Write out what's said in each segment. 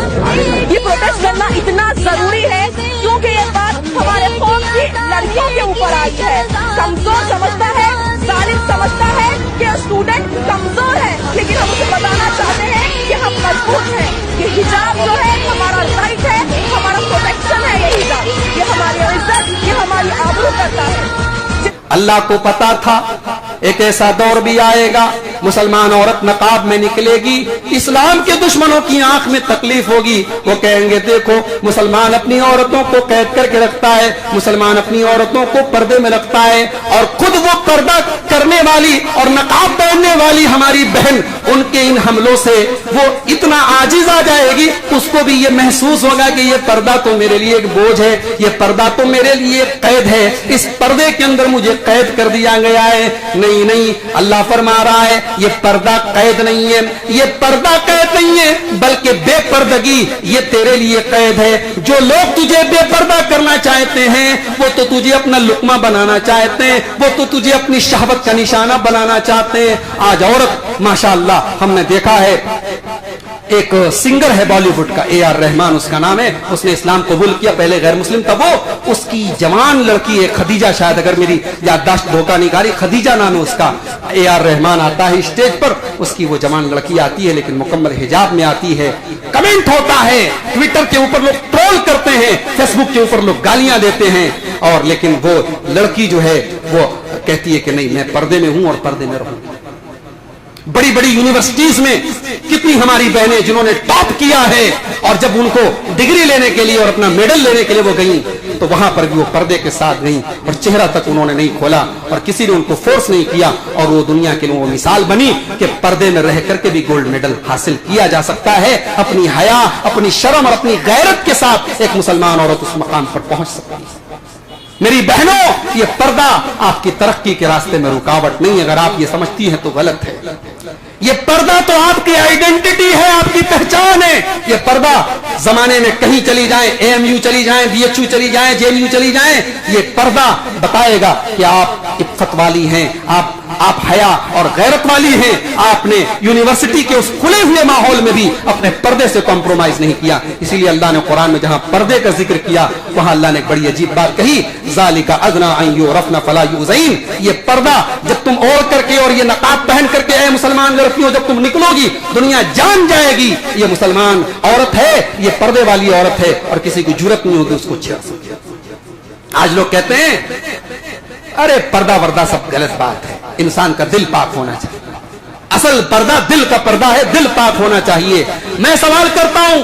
یہ پروٹیسٹ کرنا اتنا ضروری ہے کیونکہ یہ بات ہمارے قوم کی لڑکیوں کے اوپر آئی ہے. کمزور سمجھتا ہے, ظالم سمجھتا ہے کہ اسٹوڈنٹ کمزور ہے, لیکن ہم اسے بتانا چاہتے ہیں کہ ہم مضبوط ہیں. یہ حجاب جو ہے ہمارا رائٹ ہے, ہمارا پروٹیکشن ہے. یہ حجاب یہ ہماری عزت, یہ ہماری آبرو کرتا ہے. اللہ کو پتا تھا ایک ایسا دور بھی آئے گا مسلمان عورت نقاب میں نکلے گی, اسلام کے دشمنوں کی آنکھ میں تکلیف ہوگی. وہ کہیں گے دیکھو مسلمان اپنی عورتوں کو قید کر کے رکھتا ہے, مسلمان اپنی عورتوں کو پردے میں رکھتا ہے, اور خود وہ پردہ کرنے والی اور نقاب پہننے والی ہماری بہن ان کے ان حملوں سے وہ اتنا عاجز آ جائے گی, اس کو بھی یہ محسوس ہوگا کہ یہ پردہ تو میرے لیے ایک بوجھ ہے, یہ پردہ تو میرے لیے قید ہے, اس پردے کے اندر مجھے قید کر دیا گیا ہے. نہیں نہیں, اللہ فرما رہا ہے یہ پردہ قید نہیں ہے, یہ پردہ قید نہیں ہے بلکہ بے پردگی یہ تیرے لیے قید ہے. جو لوگ تجھے بے پردہ کرنا چاہتے ہیں وہ تو تجھے اپنا لقمہ بنانا چاہتے ہیں, وہ تو تجھے اپنی شہوت کا نشانہ بنانا چاہتے ہیں. آج عورت ماشاءاللہ ہم نے دیکھا ہے, ایک سنگر ہے بالی ووڈ کا, اے آر رحمان اس کا نام ہے, اس نے اسلام قبول کیا, پہلے غیر مسلم تھا وہ. اس کی جوان لڑکی ہے خدیجہ, شاید اگر میری یادداشت دھوکہ نہیں کاری, خدیجہ نام ہے اس کا. اے آر رحمان آتا ہے اسٹیج پر, اس کی وہ جوان لڑکی آتی ہے لیکن مکمل حجاب میں آتی ہے. کمنٹ ہوتا ہے ٹویٹر کے اوپر, لوگ ٹرول کرتے ہیں, فیس بک کے اوپر لوگ گالیاں دیتے ہیں, اور لیکن وہ لڑکی جو ہے وہ کہتی ہے کہ نہیں میں پردے میں ہوں اور پردے میں رہوں. بڑی بڑی یونیورسٹیز میں کتنی ہماری بہنیں جنہوں نے ٹاپ کیا ہے, اور جب ان کو ڈگری لینے کے لیے اور اپنا میڈل لینے کے لیے وہ گئیں تو وہاں پر بھی وہ پردے کے ساتھ گئیں, اور چہرہ تک انہوں نے نہیں کھولا, اور کسی نے ان کو فورس نہیں کیا, اور وہ دنیا کے لیے وہ مثال بنی کہ پردے میں رہ کر کے بھی گولڈ میڈل حاصل کیا جا سکتا ہے. اپنی حیا, اپنی شرم اور اپنی غیرت کے ساتھ ایک مسلمان عورت اس مقام پر پہنچ سکتی ہے. میری بہنوں, یہ پردہ آپ کی ترقی کے راستے میں رکاوٹ نہیں, اگر آپ یہ سمجھتی ہیں تو غلط ہے. یہ پردہ تو آپ کی آئیڈینٹی ہے, آپ کی پہچان ہے. یہ پردہ زمانے میں کہیں چلی جائیں, اے ایم یو چلی جائیں, بی ایچ یو چلی جائیں, جے ایم یو چلی جائیں, یہ پردہ بتائے گا کہ آپ عفت والی ہیں, آپ حیا اور غیرت والی ہیں. آپ نے یونیورسٹی کے اس کھلے ہوئے ماحول میں بھی اپنے پردے سے کمپرومائز نہیں کیا. اسی لیے اللہ نے قرآن میں جہاں پردے کا ذکر کیا وہاں اللہ نے ایک بڑی عجیب بات کہی, ذالک ادنی ان یعرفن فلا یؤذین. یہ پردہ جب تم اوڑھ کر کے اور یہ نقاب پہن کر کے اے مسلمان لڑکیوں جب تم نکلو گی دنیا جان جائے گی یہ مسلمان عورت ہے, یہ پردے والی عورت ہے, اور کسی کی جرت نہیں ہوگی اس کو چھیڑ سکے. آج لوگ کہتے ہیں ارے پردہ وردہ سب غلط بات ہے, انسان کا دل پاک ہونا چاہیے. اصل پردہ دل کا پردہ ہے, دل پاک ہونا چاہیے. میں سوال کرتا ہوں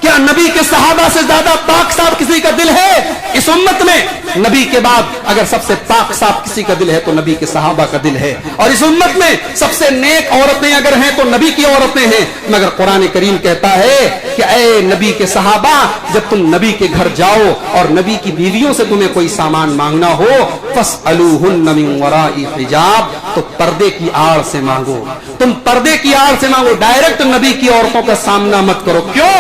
کیا نبی کے صحابہ سے زیادہ پاک صاف کسی کا دل ہے اس امت میں؟ نبی کے بعد اگر سب سے پاک صاف کسی کا دل ہے تو نبی کے صحابہ کا دل ہے, اور اس امت میں سب سے نیک عورتیں اگر ہیں تو نبی کی عورتیں ہیں. مگر قرآن کریم کہتا ہے کہ اے نبی کے صحابہ, جب تم نبی کے گھر جاؤ اور نبی کی بیویوں سے تمہیں کوئی سامان مانگنا ہو, فاسألوہن من وراء حجاب, تو پردے کی آڑ سے مانگو. تم پردے کی آڑ سے مانگو, ڈائریکٹ نبی کی عورتوں کا سامنا مت کرو. کیوں؟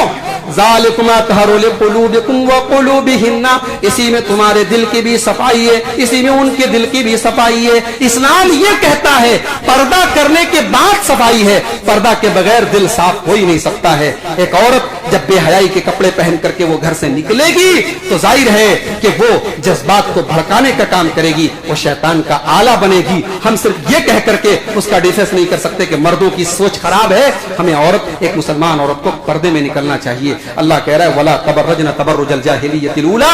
ذالکم اطہر لقلوبکم وقلوبہن, اسی میں تمہارے دل کی بھی صفائی ہے, اسی میں ان کے دل کی بھی صفائی ہے. اسلام یہ کہتا ہے پردہ کرنے کے بعد صفائی ہے, پردہ کے بغیر دل صاف ہو ہی نہیں سکتا ہے. ایک عورت جب بے حیائی کے کپڑے پہن کر کے وہ گھر سے نکلے گی تو ظاہر ہے کہ وہ جذبات کو بھڑکانے کا کام کرے گی, وہ شیطان کا آلہ بنے گی. ہم صرف یہ کہہ کر کے اس کا ڈیفینس نہیں کر سکتے کہ مردوں کی سوچ خراب ہے. ہمیں عورت, ایک مسلمان عورت کو پردے میں نکلنا چاہیے. اللہ کہہ رہا ہے ولا تبرجن تبرج الجاہلیۃ الاولی,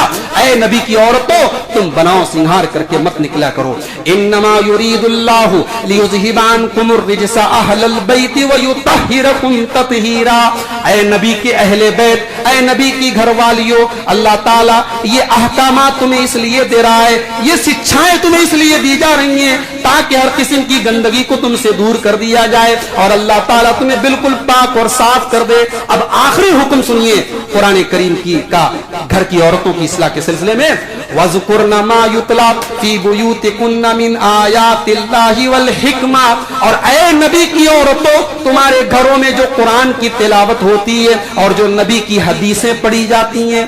اے نبی کی عورتوں تم بناؤ سنگھار کر کے مت نکلا کرو. انما یرید اللہ لیذھب عنکم الرجس اہل البیت ویطہرکم تطہیرا, اے نبی کے اہل بیت, اے نبی کی گھر والیوں, اللہ تعالیٰ یہ احکامات تمہیں اس لیے دے رہا ہے, یہ شکشائیں تمہیں اس لیے دی جا رہی ہیں تاکہ ہر قسم کی گندگی کو تم سے دور کر دیا جائے اور اللہ تعالیٰ تمہیں بالکل پاک اور صاف کر دے. اب آخری حکم سنیے قرآن کریم کی کا گھر کی عورتوں کی اصلاح کے سلسلے میں, وَذْكُرْنَ مَا يُتْلَى فِي بُيُوتِكُنَّ مِنْ آيَاتِ اللَّهِ وَالْحِكْمَةِ, اور اے نبی کی عورتوں تمہارے گھروں میں جو قرآن کی تلاوت ہوتی ہے اور جو نبی کی حدیثیں پڑھی جاتی ہیں.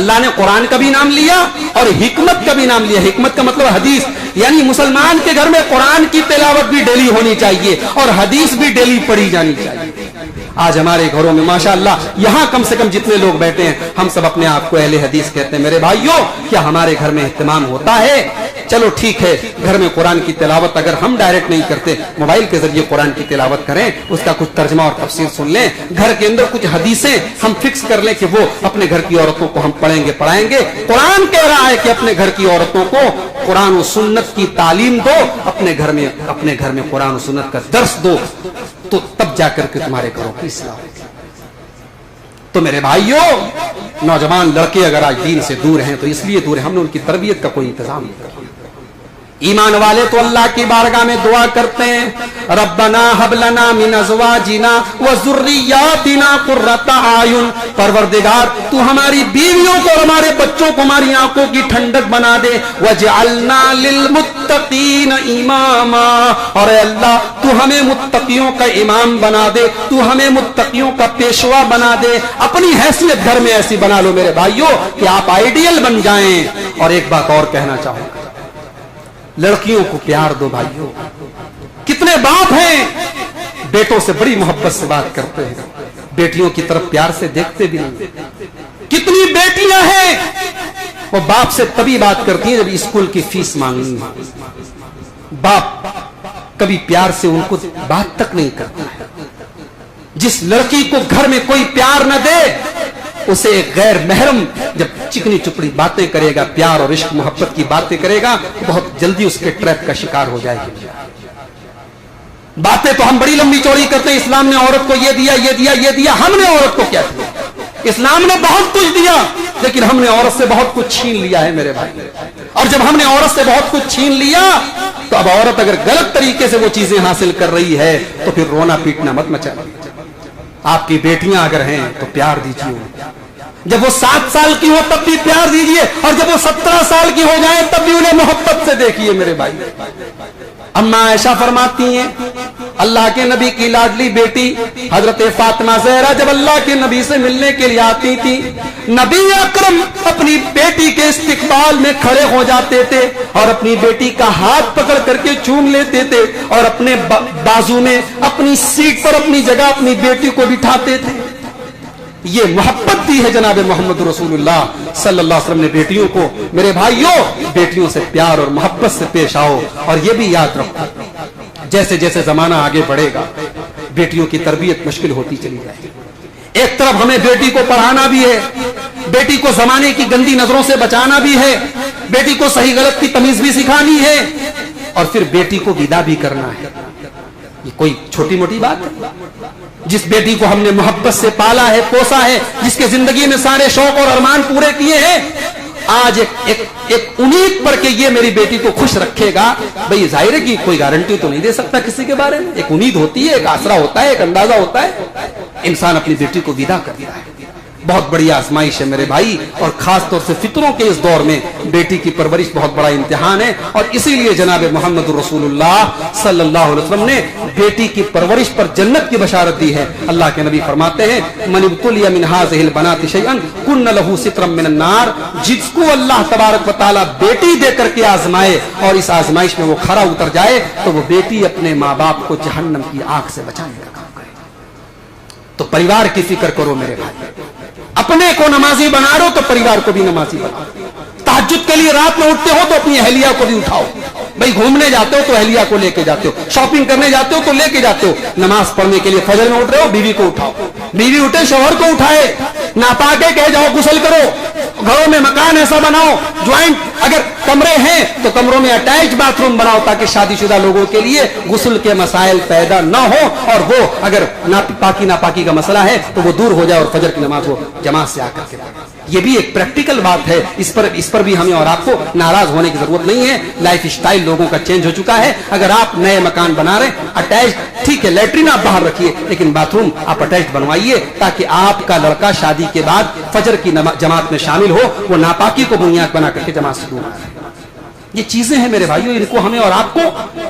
اللہ نے قرآن کا بھی نام لیا اور حکمت کا بھی نام لیا. حکمت کا مطلب حدیث, یعنی مسلمان کے گھر میں قرآن کی تلاوت بھی ڈیلی ہونی چاہیے اور حدیث بھی ڈیلی پڑھی جانی چاہیے. आज हमारे घरों में माशाअल्लाह, यहाँ कम से कम जितने लोग बैठे हैं, हम सब अपने आप को अहले हदीस कहते हैं। मेरे भाइयों, क्या हमारे घर में इत्तेमाम होता है? चलो ठीक है, घर में कुरान की तिलावत अगर हम डायरेक्ट नहीं करते, मोबाइल के जरिए कुरान की तिलावत करें, उसका कुछ तर्जमा और तफसीर सुन लें। घर के अंदर कुछ हदीसें हम फिक्स कर लें कि वो अपने घर की औरतों को हम पढ़ेंगे, पढ़ाएंगे। कुरान कह रहा है कि अपने घर की औरतों को कुरान और सुन्नत की तालीम दो, अपने घर में कुरान और सुन्नत का दर्स दो, तो तब जाकर के तुम्हारे घरों की इस्लाह होगी। तो मेरे भाइयों, नौजवान लड़के अगर आज दीन से दूर हैं तो इसलिए दूर हैं, हमने उनकी तरबियत का कोई इंतजाम नहीं किया। ईमान वाले तो अल्लाह की बारगाह में दुआ करते हैं, रब्बना हब लना मिन अज़वाजिना व ज़ुर्रिय्यातिना कुर्रता आयुन, परवरदिगार तू हमारी बीवियों को और हमारे बच्चों को हमारी आंखों की ठंडक बना दे, वजअलना लिल मुत्तकीन इमामा, और अल्लाह तू हमें मुत्तकियों का इमाम बना दे, तू हमें मुत्तकियों का पेशवा बना दे। अपनी हैसियत घर में ऐसी बना लो मेरे भाइयों कि आप आइडियल बन जाएं। और एक बात और कहना चाहूंगा, लड़कियों को प्यार दो भाइयों। कितने बाप हैं बेटों से बड़ी मोहब्बत से बात करते हैं, बेटियों की तरफ प्यार से देखते भी नहीं। कितनी बेटियां हैं वो बाप से तभी बात करती हैं जब स्कूल की फीस मांगनी है। बाप कभी प्यार से उनको बात तक नहीं करता है। जिस लड़की को घर में कोई प्यार न दे, उसे एक गैर महरम जब चिकनी चुपड़ी बातें करेगा, प्यार और इश्क मोहब्बत की बातें करेगा, बहुत जल्दी उसके ट्रैप का शिकार हो जाएगी। बातें तो हम बड़ी लंबी चौड़ी करते हैं, इस्लाम ने औरत को ये दिया, ये दिया, ये दिया। हमने औरत को क्या दिया? इस्लाम ने बहुत कुछ दिया, लेकिन हमने औरत से बहुत कुछ छीन लिया है मेरे भाई। और जब हमने औरत से बहुत कुछ छीन लिया, तो अब औरत अगर गलत तरीके से वो चीजें हासिल कर रही है तो फिर रोना पीटना मत मचा। आपकी बेटियां अगर हैं तो प्यार दीजिए। जब वो 7 साल की हो तब भी प्यार दीजिए, और जब वो 17 साल की हो जाए तब भी उन्हें मोहब्बत से देखिए मेरे भाई। अम्मा आयशा फरमाती हैं, अल्लाह के नबी की लाडली बेटी हजरत फातिमा ज़हरा जब अल्लाह के नबी से मिलने के लिए आती थी, नबी अकरम अपनी बेटी के इस्तिकबाल में खड़े हो जाते थे और अपनी बेटी का हाथ पकड़ करके चूम लेते थे और अपने बाजू में अपनी सीट पर अपनी जगह अपनी बेटी को बिठाते थे। ये मोहब्बत दी है जनाब मोहम्मद रसूलुल्लाह सल्लल्लाहु अलैहि वसल्लम ने बेटियों को। मेरे भाइयों, बेटियों से प्यार और मोहब्बत से पेश आओ। और ये भी याद रखो, जैसे जैसे जमाना आगे बढ़ेगा, बेटियों की तरबियत मुश्किल होती चली जाएगी। एक तरफ हमें बेटी को पढ़ाना भी है, बेटी को जमाने की गंदी नजरों से बचाना भी है, बेटी को सही गलत की तमीज भी सिखानी है, और फिर बेटी को विदा भी करना है। ये कोई छोटी मोटी बात है? जिस बेटी को हमने मोहब्बत से पाला है, पोसा है, जिसके जिंदगी में सारे शौक और अरमान पूरे किए हैं, आज एक उम्मीद पर कि ये मेरी बेटी को खुश रखेगा। भाई जाहिर है कि कोई गारंटी तो नहीं दे सकता किसी के बारे में, एक उम्मीद होती है, एक आसरा होता है, एक अंदाजा होता है। इंसान अपनी बेटी को विदा करता है। बहुत बड़ी आजमाइश है मेरे भाई, और खास तौर से फितरों के इस दौर में बेटी की परवरिश बहुत बड़ा इम्तिहान है। और इसीलिए जनाब मोहम्मद रसूलुल्लाह सल्लल्लाहु अलैहि वसल्लम ने बेटी की परवरिश पर जन्नत की बशारत दी है। अल्लाह के नबी फरमाते हैं, मन इब्तुलिया मिन हाज़िहिल बनाति शैअन कुन्न लहू सित्रम मिनन नार, जिसको अल्लाह तबारक व तआला बेटी देकर के आजमाए और इस आजमाइश में वो खरा उतर जाए, तो वो बेटी अपने माँ बाप को जहन्नम की आग से बचाने का काम करे। तो परिवार की फिक्र करो मेरे भाई। अपने को नमाजी बना रहे हो तो परिवार को भी नमाजी बनाओ। तहज्जुद के लिए रात में उठते हो तो अपनी अहलिया को भी उठाओ। भाई घूमने जाते हो तो अहलिया को लेके जाते हो, शॉपिंग करने जाते हो तो लेके जाते हो, नमाज पढ़ने के लिए फजर में उठ रहे हो, बीवी को उठाओ, बीवी उठे शौहर को उठाए, नापाके कहे जाओ गुस्ल करो, घरों में मकान ऐसा बनाओ, ज्वाइंट अगर कमरे हैं तो कमरों में अटैच बाथरूम बनाओ, ताकि शादीशुदा लोगों के लिए गुस्ल के मसाइल पैदा न हो, और वो अगर नापाकी का मसला है तो वो दूर हो जाए और फजर की नमाज हो जमात से आकर के पढ़े। ये भी एक प्रैक्टिकल बात है, इस पर भी हमें और आपको नाराज होने की जरूरत नहीं है। लाइफ स्टाइल लोगों का चेंज हो चुका है। अगर आप नए मकान बना रहे अटैच, ठीक है, लेटरिन आप बाहर रखिए, लेकिन बाथरूम आप अटैच बनवाइए, ताकि आपका लड़का शादी के बाद फजर की जमात में शामिल हो, वो नापाकी को बुनियाद बना करके जमात से दूर आए। ये चीजें हैं मेरे भाइयों, इनको हमें और आपको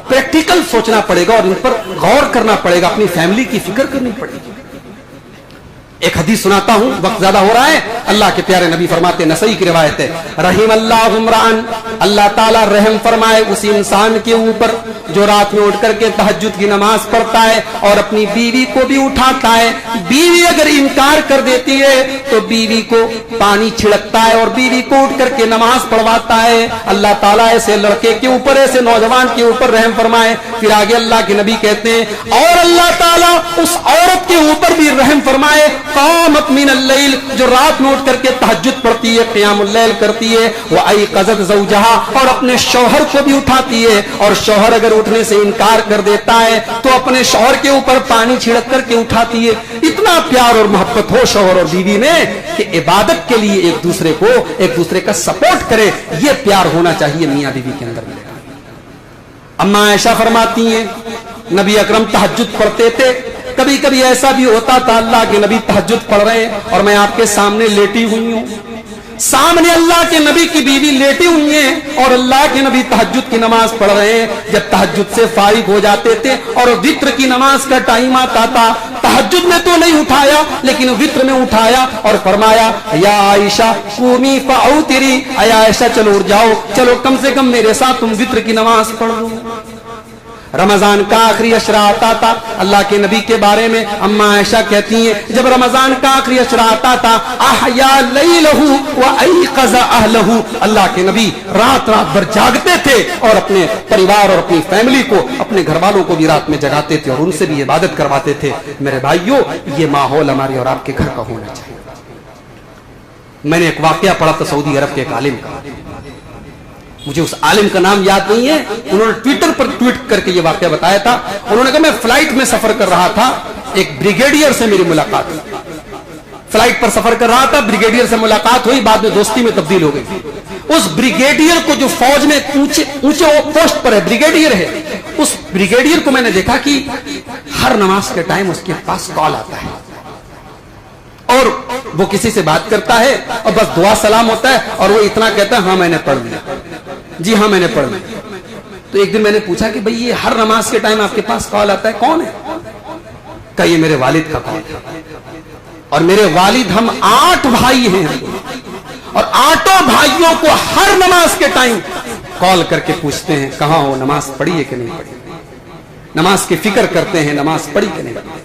प्रैक्टिकल सोचना पड़ेगा और इन पर गौर करना पड़ेगा, अपनी फैमिली की फिक्र करनी पड़ेगी। एक हदीस सुनाता हूं, वक्त ज्यादा हो रहा है। اللہ کے پیارے نبی فرماتے, نسائی کی روایت ہے, رحم اللہ عمران, اللہ تعالیٰ رحم فرمائے اسی انسان کے اوپر جو رات میں اٹھ کر کے تہجد کی نماز پڑھتا ہے اور اپنی بیوی کو بھی اٹھاتا ہے. بیوی اگر انکار کر دیتی ہے تو بیوی کو پانی چھڑکتا ہے اور بیوی کو اٹھ کر کے نماز پڑھواتا ہے. اللہ تعالیٰ ایسے لڑکے کے اوپر, ایسے نوجوان کے اوپر رحم فرمائے. پھر آگے اللہ کے نبی کہتے ہیں, اور اللہ تعالیٰ اس عورت کے اوپر بھی رحم فرمائے, قامت من اللیل, جو رات میں اٹھ کر کے تہجد پڑھتی ہے, قیام اللیل کرتی ہے, وایقظت زوجہا, اور اپنے شوہر کو بھی اٹھاتی ہے. اور شوہر اگر اٹھنے سے انکار کر دیتا ہے تو اپنے شوہر کے اوپر پانی چھڑک کر کے اٹھاتی ہے. اتنا پیار اور محبت ہو شوہر اور بیوی میں کہ عبادت کے لیے ایک دوسرے کا سپورٹ کرے. یہ پیار ہونا چاہیے میاں بیوی کے اندر. اما عائشہ فرماتی ہیں نبی اکرم تہجد پڑھتے تھے, کبھی کبھی ایسا بھی ہوتا تھا اللہ کے نبی تہجد پڑھ رہے ہیں اور میں آپ کے سامنے لیٹی ہوئی ہوں, سامنے اللہ کے نبی کی بیوی لیٹی ہوئی ہیں اور اللہ کے نبی تہجد کی نماز پڑھ رہے ہیں. جب تہجد سے فارغ ہو جاتے تھے اور وتر کی نماز کا ٹائم آتا تھا, تہجد میں تو نہیں اٹھایا لیکن وتر میں اٹھایا اور فرمایا, یا عائشہ قومی فاوتری, اے عائشہ چلو اٹھ جاؤ, چلو کم سے کم میرے ساتھ تم وتر کی نماز پڑھ لو. رمضان کا آخری عشرہ آتا تھا, اللہ کے نبی کے بارے میں اما عائشہ کہتی ہیں جب رمضان کا آخری عشرہ آتا تھا, احیا لیلہ وایقظ اہلہ, اللہ کے نبی رات بھر جاگتے تھے اور اپنے پریوار اور اپنی فیملی کو, اپنے گھر والوں کو بھی رات میں جگاتے تھے اور ان سے بھی عبادت کرواتے تھے. میرے بھائیوں, یہ ماحول ہمارے اور آپ کے گھر کا ہونا چاہیے. میں نے ایک واقعہ پڑھا تھا سعودی عرب کے ایک عالم کا, مجھے اس عالم کا نام یاد نہیں ہے, انہوں نے ٹویٹر پر ٹویٹ کر کے یہ واقعہ بتایا تھا. انہوں نے کہا میں فلائٹ میں سفر کر رہا تھا, ایک بریگیڈیئر سے میری ملاقات ہوئی, فلائٹ پر سفر کر رہا تھا, بریگیڈیئر سے ملاقات ہوئی, بعد میں دوستی میں تبدیل ہو گئی. اس بریگیڈیئر کو, جو فوج میں اونچے پوسٹ پر ہے, بریگیڈیئر ہے, اس بریگیڈیئر کو میں نے دیکھا کہ ہر نماز کے ٹائم اس کے پاس کال آتا ہے اور وہ کسی سے بات کرتا ہے اور بس دعا سلام ہوتا ہے اور وہ اتنا کہتا ہے, ہاں میں نے پڑھ لیا, جی ہاں میں نے پڑھ لیا. تو ایک دن میں نے پوچھا کہ بھئی یہ ہر نماز کے ٹائم آپ کے پاس کال آتا ہے, کون ہے؟ کہا یہ میرے والد کا کال ہے, اور میرے والد, ہم 8 بھائی ہیں اور 8 بھائیوں کو ہر نماز کے ٹائم کال کر کے پوچھتے ہیں کہاں ہو, نماز پڑھی ہے کہ نہیں پڑھی, نماز کی فکر کرتے ہیں نماز پڑھی کہ نہیں پڑھی.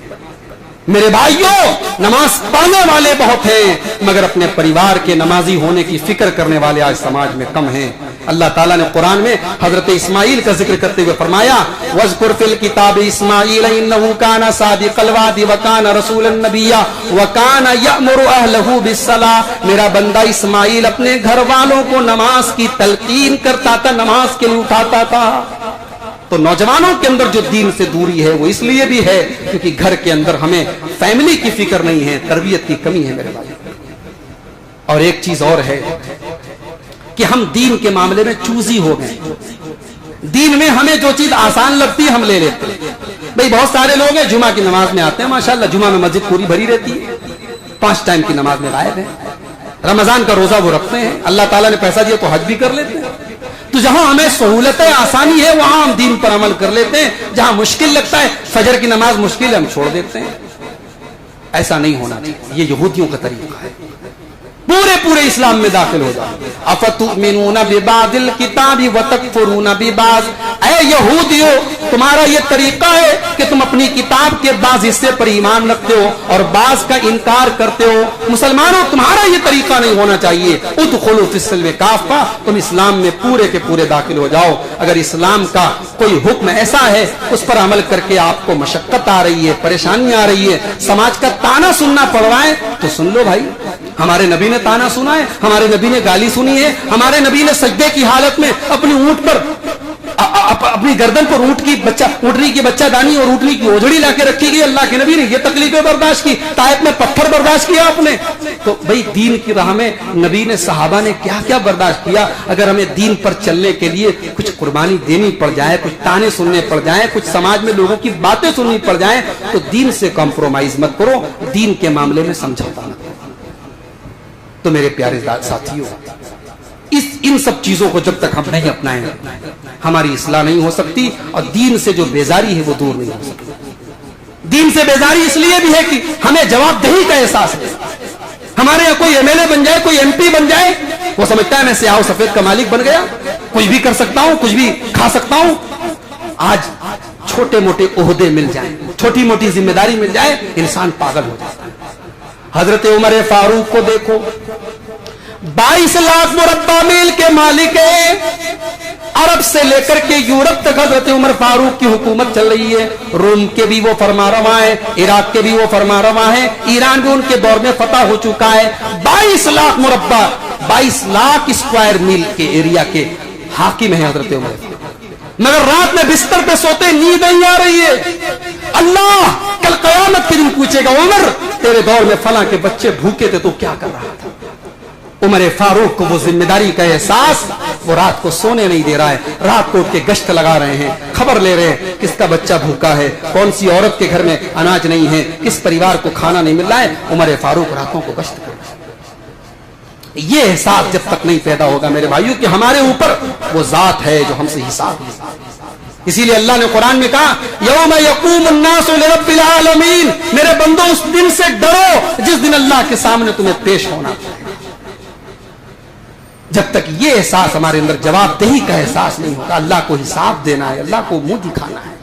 میرے بھائیوں, نماز پڑھنے والے بہت ہیں مگر اپنے پریوار کے نمازی ہونے کی فکر کرنے والے آج سماج میں کم ہیں. اللہ تعالیٰ نے قرآن میں حضرت اسماعیل کا ذکر کرتے ہوئے فرمایا, وَاذْكُرْ فِي الْكِتَابِ إِسْمَاعِيلَ إِنَّهُ كَانَ صَادِقَ الْوَعْدِ وَكَانَ رَسُولًا نَبِيًّا وَكَانَ يَأْمُرُ أَهْلَهُ بِالصَّلَاةِ. میرا بندہ اسماعیل اپنے گھر والوں کو نماز کی تلقین کرتا تھا, نماز کے لیے اٹھاتا تھا. تو نوجوانوں کے اندر جو دین سے دوری ہے وہ اس لیے بھی ہے کیونکہ گھر کے اندر ہمیں فیملی کی فکر نہیں ہے, تربیت کی کمی ہے میرے بھائی. اور ایک چیز اور ہے کہ ہم دین کے معاملے میں چوزی ہو گئے. دین میں ہمیں جو چیز آسان لگتی ہے ہم لے لیتے ہیں. بھئی بہت سارے لوگ ہیں جمعہ کی نماز میں آتے ہیں, ماشاءاللہ جمعہ میں مسجد پوری بھری رہتی ہے, 5 ٹائم کی نماز میں غائب ہیں, رمضان کا روزہ وہ رکھتے ہیں, اللہ تعالیٰ نے پیسہ دیا تو حج بھی کر لیتے ہیں. تو جہاں ہمیں سہولتیں آسانی ہے وہاں ہم دین پر عمل کر لیتے ہیں, جہاں مشکل لگتا ہے, فجر کی نماز مشکل ہے, ہم چھوڑ دیتے ہیں. ایسا نہیں ہونا چاہیے, یہ یہودیوں کا طریقہ ہے. پورے اسلام میں داخل ہو جاؤ. افتؤمنون ببعض الکتاب وتکفرون ببعض. اے یہودیو, تمہارا یہ طریقہ ہے کہ تم اپنی کتاب کے بعض حصے پر ایمان رکھتے ہو اور بعض کا انکار کرتے ہو. مسلمانوں, تمہارا یہ طریقہ نہیں ہونا چاہیے. ادخلوا فی السلم کافہ, تم اسلام میں پورے کے پورے داخل ہو جاؤ. اگر اسلام کا کوئی حکم ایسا ہے اس پر عمل کر کے آپ کو مشقت آ رہی ہے, پریشانی آ رہی ہے, سماج کا تانا سننا پڑ رہا ہے, تو سن لو بھائی. ہمارے نبی نے تانا سنا ہے, ہمارے نبی نے گالی سنی ہے, ہمارے نبی نے سجدے کی حالت میں اپنی اونٹ پر, اپنی گردن پر اونٹنی کی بچہ دانی اور اونٹنی کی اوجڑی لا کے رکھی گئی. اللہ کے نبی نے یہ تکلیفیں برداشت کی, طائف میں پتھر برداشت کیا آپ نے. تو بھئی دین کی راہ میں نبی نے, صحابہ نے کیا کیا برداشت کیا. اگر ہمیں دین پر چلنے کے لیے کچھ قربانی دینی پڑ جائے, کچھ تانے سننے پڑ جائیں, کچھ سماج میں لوگوں کی باتیں سننی پڑ جائیں, تو دین سے کمپرومائز مت کرو, دین کے معاملے میں سمجھوتا نہ کرو. تو میرے پیارے ساتھیوں, ان سب چیزوں کو جب تک ہم نہیں اپنائیں ہماری اصلاح نہیں ہو سکتی, اور دین سے جو بیزاری ہے وہ دور نہیں ہو سکتی. دین سے بیزاری اس لیے بھی ہے کہ ہمیں جواب دہی کا احساس ہے. हमारे यहाँ कोई एमएलए बन जाए, कोई एमपी बन जाए, वो समझता है मैं स्याह सफेद का मालिक बन गया, कुछ भी कर सकता हूं, कुछ भी खा सकता हूं। आज छोटे मोटे ओहदे मिल जाए, छोटी मोटी जिम्मेदारी मिल जाए, इंसान पागल हो जाता है। हजरत उमर फारूक को देखो, 22 लाख मुरब्बा मील के मालिक है। अरब से लेकर के यूरोप तक हजरत उमर फारूक की हुकूमत चल रही है। रोम के भी वो फरमारवा है, इराक के भी वो फरमारवा है, ईरान भी उनके दौर में फतह हो चुका है। 22 लाख मुरब्बा, 22 लाख स्क्वायर मील के एरिया के हाकिम है हजरत उमर। मगर रात में बिस्तर पे सोते नींद नहीं आ रही है। अल्लाह कल कयामत के दिन पूछेगा, उमर तेरे दौर में फला के बच्चे भूखे थे, तो क्या कर रहा था? उमर फारूक को वो जिम्मेदारी का एहसास, वो रात को सोने नहीं दे रहा है, रात को उठ के गश्त लगा रहे हैं, खबर ले रहे हैं किसका बच्चा भूखा है, कौन सी औरत के घर में अनाज नहीं है, किस परिवार को खाना नहीं मिल रहा है। उमर फारूक रातों को गश्त कर रहे हैं। ये एहसास जब तक नहीं पैदा होगा मेरे भाइयों कि हमारे ऊपर वो जात है जो हमसे हिसाब ले। इसीलिए अल्लाह ने कुरान में कहा, यौम यक़ूमुन नासु लिरब्बिल आलमीन, मेरे बंदो उस दिन से डरो जिस दिन अल्लाह के सामने तुम्हें पेश होना है। जब तक ये एहसास हमारे अंदर, जवाबदेही का एहसास नहीं होगा, अल्लाह को हिसाब देना है, अल्लाह को मुंह दिखाना है,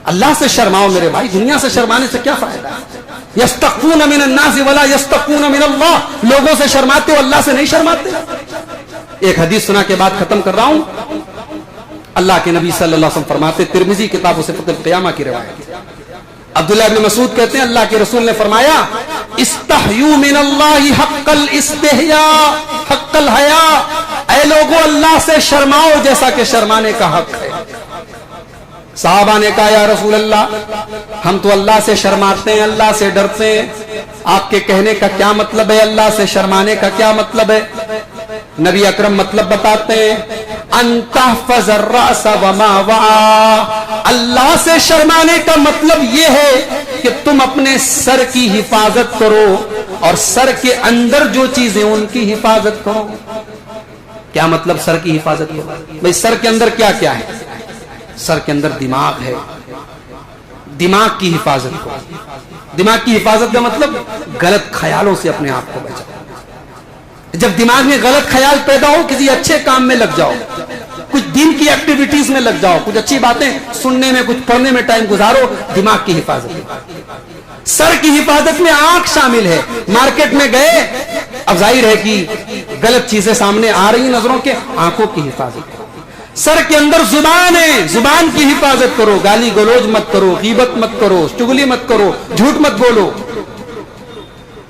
अल्लाह से शर्माओ मेरे भाई। दुनिया से शर्माने से क्या फायदा है? यस्तक़ून मिनन नास वला यस्तक़ून मिनल्लाह, लोगों से शर्माते हो, अल्लाह से नहीं शर्माते। एक हदीस सुना के बाद खत्म कर रहा हूं। अल्लाह के नबी सल्लल्लाहु अलैहि वसल्लम फरमाते, तिरमिजी किताब सिफ़तुल क़ियामा की रिवायत, अब्दुल्लाह इब्न मसूद कहते हैं अल्लाह के रसूल ने फरमाया, इस्तहयू मिनल्लाहि हक्कल इस्तिहया हक्कल हया, ऐ लोगों अल्लाह से शर्माओ जैसा कि शर्माने का हक है। साहबा ने कहा, या रसूल अल्लाह हम तो अल्लाह से शर्माते हैं, अल्लाह से डरते हैं, आपके कहने का क्या मतलब है? अल्लाह से शर्माने का क्या मतलब है? नबी अकरम मतलब बताते हैं, अंतहफ़ज़ अर्रअस वमा वआ, अल्लाह से शर्माने का मतलब यह है कि तुम अपने सर की हिफाजत करो और सर के अंदर जो चीजें उनकी हिफाजत करो। क्या मतलब सर की हिफाजत करो? भाई सर के अंदर क्या क्या है? सर के अंदर दिमाग है, दिमाग की हिफाजत करो। दिमाग की हिफाजत का मतलब गलत ख्यालों से अपने आप को बचाओ। जब दिमाग में गलत ख्याल पैदा हो, किसी अच्छे काम में लग जाओ, कुछ दिन की एक्टिविटीज में लग जाओ, कुछ अच्छी बातें सुनने में, कुछ पढ़ने में टाइम गुजारो। दिमाग की हिफाजत। सर की हिफाजत में आंख शामिल है। मार्केट में गए, अब जाहिर है कि गलत चीजें सामने आ रही नजरों के, आंखों की हिफाजत करो। सर के अंदर जुबान है, जुबान की हिफाजत करो, गाली गलौज मत करो, गीबत मत करो, चुगली मत करो, झूठ मत बोलो।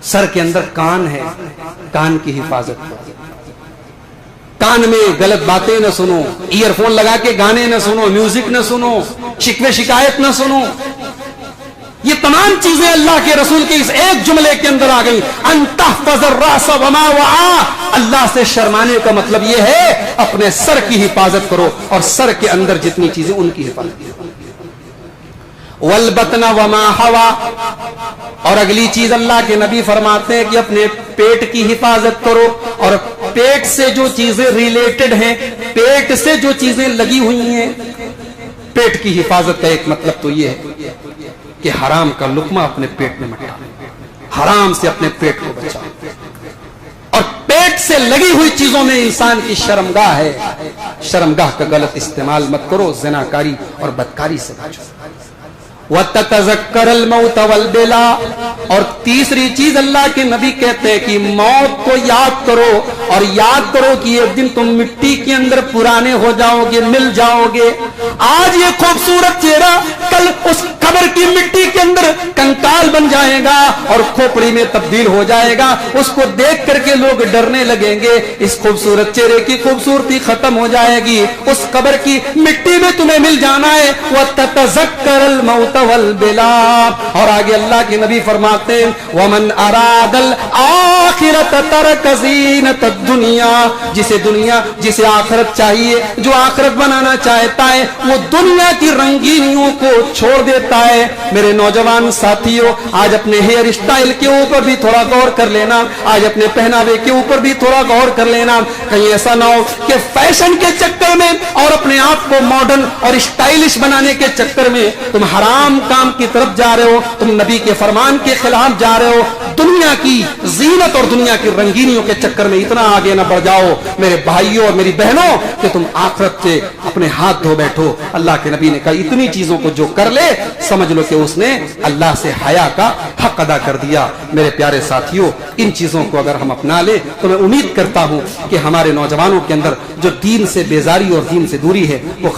सर के अंदर कान है, कान की हिफाजत करो। कान में गलत बातें न सुनो, ईयरफोन लगा के गाने न सुनो, म्यूजिक न सुनो, शिकवे शिकायत न सुनो। ये तमाम चीजें अल्लाह के रसूल के इस एक जुमले के अंदर आ गई, अंतहफ़ज़ अर्रअस वमा वआ। अल्लाह से शर्माने का मतलब यह है अपने सर की हिफाजत करो और सर के अंदर जितनी चीजें उनकी हिफाजत करो। वल बतना वमा हवा, और अगली चीज अल्लाह के नबी फरमाते हैं कि अपने पेट की हिफाजत करो। और पेट से जो चीजें रिलेटेड हैं, पेट से जो चीजें लगी हुई हैं, पेट की हिफाजत का एक मतलब तो यह है कि हराम का लुकमा अपने पेट में मत डालो, हराम से अपने पेट को बचाओ। और पेट से लगी हुई चीजों में इंसान की शर्मगाह है, शर्मगाह का गलत इस्तेमाल मत करो, ज़िनाकारी और बदकारी से बचो। वततज़क्करल मौत वल बेला, और तीसरी चीज अल्लाह के नबी कहते हैं कि मौत को याद करो, और याद करो कि एक दिन तुम मिट्टी के अंदर पुराने हो जाओगे, मिल जाओगे। आज ये खूबसूरत चेहरा कल उस कब्र की मिट्टी के अंदर कंकाल बन जाएगा और खोपड़ी में तब्दील हो जाएगा। उसको देख करके लोग डरने लगेंगे, इस खूबसूरत चेहरे की खूबसूरती खत्म हो जाएगी, उस कब्र की मिट्टी में तुम्हें मिल जाना है। वततज़क्करल मौत वल बेला, और आगे अल्लाह के नबी फरमाते हैं, वमन अरादल आखिरत तरक ज़ीनतद दुनिया, जिसे आखिरत चाहिए, जो आखिरत बनाना चाहता है, वो दुनिया की रंगीनियों को छोड़ देता मिलता है। मेरे नौजवान साथियों, आज अपने हेयर स्टाइल के ऊपर भी थोड़ा गौर कर लेना, आज अपने पहनावे के ऊपर भी थोड़ा गौर कर लेना। कहीं ऐसा ना हो कि फैशन के चक्कर में और अपने आप को मॉडर्न और स्टाइलिश बनाने के चक्कर में तुम हराम काम की तरफ जा रहे हो, तुम नबी के फरमान के खिलाफ जा रहे हो, दुनिया की जीनत और दुनिया की रंगीनियों के चक्कर में इतना आगे ना बढ़ जाओ मेरे भाइयों और मेरी बहनों कि तुम आखिरत से अपने हाथ धो बैठो। अल्लाह के नबी ने कहा इतनी चीजों को जो कर ले समझ लो कि उसने अल्लाह से हया का हक अदा कर दिया। मेरे प्यारे साथियों, इन चीजों को अगर हम अपना ले तो मैं उम्मीद करता हूं कि हमारे नौजवानों के अंदर जो दीन से बेजारी और दीन से दूरी है वो